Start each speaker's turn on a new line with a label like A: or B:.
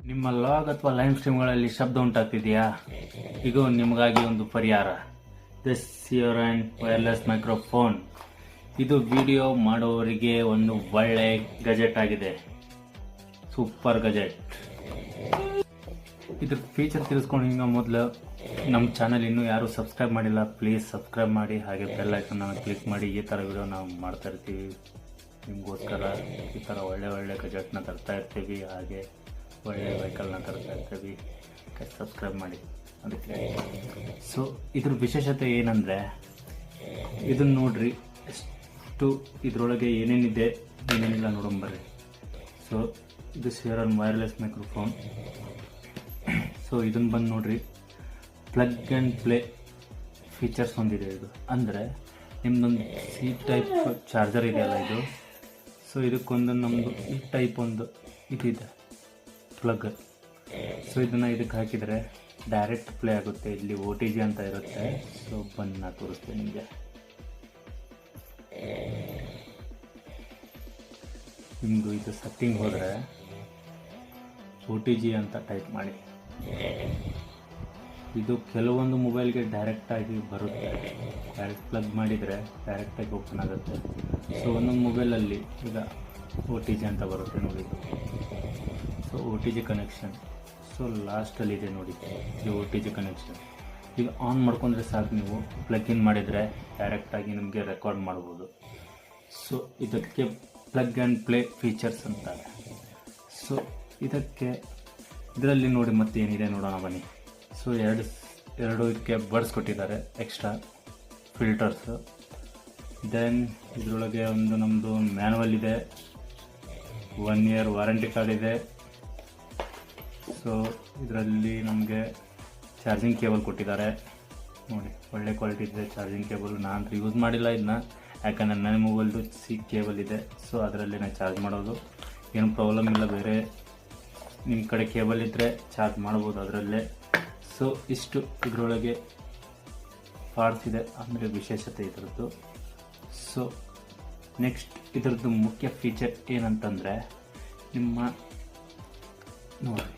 A: ನಿಮ್ಮ ಲಾಗ್ ಅಥವಾ ಲೈವ್ ಸ್ಟ್ರೀಮ್ಗಳಲ್ಲಿ ಶಬ್ದ ಉಂಟಾಗ್ತಿದೆಯಾ? ಇದು ನಿಮಗಾಗಿ ಒಂದು ಪರಿಹಾರ. ದಿಸ್ ಸಿಯೋರನ್ ವೈರ್ಲೆಸ್ ಮೈಕ್ರೋಫೋನ್. ಇದು ವಿಡಿಯೋ ಮಾಡೋರಿಗೆ ಒಂದು ಒಳ್ಳೆ ಗಜೆಟ್ ಆಗಿದೆ. Super gadget. ಇದ್ರ ಫೀಚರ್ ತಿಳಿಸ್ಕೊಂಡು ಮೊದಲು ನಮ್ಮ ಚಾನಲ್ ಇನ್ನೂ ಯಾರು ಸಬ್ಸ್ಕ್ರೈಬ್ ಮಾಡಿಲ್ಲ, ಪ್ಲೀಸ್ ಸಬ್ಸ್ಕ್ರೈಬ್ ಮಾಡಿ, ಹಾಗೆ ಬೆಲ್ ಐಕನ್ ಕ್ಲಿಕ್ ಮಾಡಿ. ಈ ಥರ ವಿಡಿಯೋ ನಾವು ಮಾಡ್ತಾ ಇರ್ತೀವಿ ನಿಮಗೋಸ್ಕರ. ಈ ಥರ ಒಳ್ಳೆ ಗಜೆಟ್ನ ತರ್ತಾ ಇರ್ತೀವಿ, ಹಾಗೆ ಒಳ್ಳೆ ವೆಹಿಕಲ್ನ ತರ್ತಾ ಇರ್ತೀವಿ. ಸಬ್ಸ್ಕ್ರೈಬ್ ಮಾಡಿ ಅದಕ್ಕೆ. ಸೊ ಇದ್ರ ವಿಶೇಷತೆ ಏನಂದರೆ, ಇದನ್ನು ನೋಡ್ರಿ, ಎಷ್ಟು ಇದರೊಳಗೆ ಏನೇನಿದೆ ಏನೇನಿಲ್ಲ ನೋಡೋಂಬರ್ರಿ. ಸೊ ಇದು ಸಿಯೋರನ್ ವೈರ್ಲೆಸ್ ಮೈಕ್ರೋಫೋನ್. ಸೊ ಇದನ್ನು ಬಂದು ನೋಡ್ರಿ, ಪ್ಲಗ್ ಆ್ಯಂಡ್ ಪ್ಲೇ ಫೀಚರ್ಸ್ ಹೊಂದಿದೆ ಇದು. ಅಂದರೆ ನಿಮ್ದೊಂದು ಸಿ ಟೈಪ್ ಚಾರ್ಜರ್ ಇದೆಯಲ್ಲ ಇದು. ಸೊ ಇದಕ್ಕೊಂದು ನಮ್ಮದು ಈ ಟೈಪ್ ಒಂದು ಇದಿದೆ ಪ್ಲಗ್. ಸೊ ಇದನ್ನು ಇದಕ್ಕೆ ಹಾಕಿದರೆ ಡೈರೆಕ್ಟ್ ಪ್ಲೇ ಆಗುತ್ತೆ. ಇಲ್ಲಿ OTG ಅಂತ ಇರುತ್ತೆ. ಸೊ ಬನ್ನಿ ನಾ ತೋರಿಸ್ತೇನೆ ನಿಮಗೆ. ನಿಮ್ಮದು ಇದು ಸೆಟ್ಟಿಂಗ್ ಹೋದರೆ OTG ಅಂತ ಟೈಪ್ ಮಾಡಿ. ಇದು ಕೆಲವೊಂದು ಮೊಬೈಲ್ಗೆ ಡೈರೆಕ್ಟಾಗಿ ಬರುತ್ತೆ. ಡೈರೆಕ್ಟ್ ಪ್ಲಗ್ ಮಾಡಿದರೆ ಡೈರೆಕ್ಟಾಗಿ ಓಪನ್ ಆಗುತ್ತೆ. ಸೊ ಒಂದೊಂದು ಮೊಬೈಲಲ್ಲಿ ಈಗ OTG ಅಂತ ಬರುತ್ತೆ ನೋಡಿ. So OTG connection. ಸೊ ಲಾಸ್ಟಲ್ಲಿದೆ ನೋಡಿ, ಇದು OTG ಕನೆಕ್ಷನ್. ಈಗ ಆನ್ ಮಾಡ್ಕೊಂಡ್ರೆ ಸಾಕು, ನೀವು ಪ್ಲಗ್ ಇನ್ ಮಾಡಿದರೆ ಡೈರೆಕ್ಟಾಗಿ ನಿಮಗೆ ರೆಕಾರ್ಡ್ ಮಾಡ್ಬೋದು. ಸೊ ಇದಕ್ಕೆ ಪ್ಲಗ್ ಆ್ಯಂಡ್ ಪ್ಲೇ ಫೀಚರ್ಸ್ ಅಂತಾರೆ. ಸೊ ಇದರಲ್ಲಿ ನೋಡಿ ಮತ್ತೆ ಏನಿದೆ ನೋಡೋಣ ಬನ್ನಿ. ಸೊ ಎರಡು ಇದಕ್ಕೆ ಬರ್ಡ್ಸ್ ಕೊಟ್ಟಿದ್ದಾರೆ, ಎಕ್ಸ್ಟ್ರಾ ಫಿಲ್ಟರ್ಸು. ದೆನ್ ಇದರೊಳಗೆ ಒಂದು ನಮ್ಮದು ಮ್ಯಾನುವಲ್ ಇದೆ, 1 year ವಾರಂಟಿ ಕಾರ್ಡ್ ಇದೆ. ಸೊ ಇದರಲ್ಲಿ ನಮಗೆ ಚಾರ್ಜಿಂಗ್ ಕೇಬಲ್ ಕೊಟ್ಟಿದ್ದಾರೆ ನೋಡಿ, ಒಳ್ಳೆ ಕ್ವಾಲಿಟಿ ಇದೆ ಚಾರ್ಜಿಂಗ್ ಕೇಬಲ್. ನಾನು ಯೂಸ್ ಮಾಡಿಲ್ಲ ಇದನ್ನ, ಯಾಕಂದರೆ ನನ್ನ ಮೊಬೈಲ್ದು ಕೇಬಲ್ ಇದೆ. ಸೊ ಅದರಲ್ಲಿ ನಾನು ಚಾರ್ಜ್ ಮಾಡೋದು, ಏನು ಪ್ರಾಬ್ಲಮ್ ಇಲ್ಲ. ಬೇರೆ ನಿಮ್ಮ ಕಡೆ ಕೇಬಲ್ ಇದ್ದರೆ ಚಾರ್ಜ್ ಮಾಡ್ಬೋದು ಅದರಲ್ಲೇ. ಸೊ ಇಷ್ಟು ಇದರೊಳಗೆ ಪಾರ್ಟ್ಸ್ ಇದೆ, ಅಂದರೆ ವಿಶೇಷತೆ ಇದರದ್ದು. ಸೊ ನೆಕ್ಸ್ಟ್ ಇದರದ್ದು ಮುಖ್ಯ ಫೀಚರ್ ಏನಂತಂದರೆ, ನಿಮ್ಮ ನೋಡಿ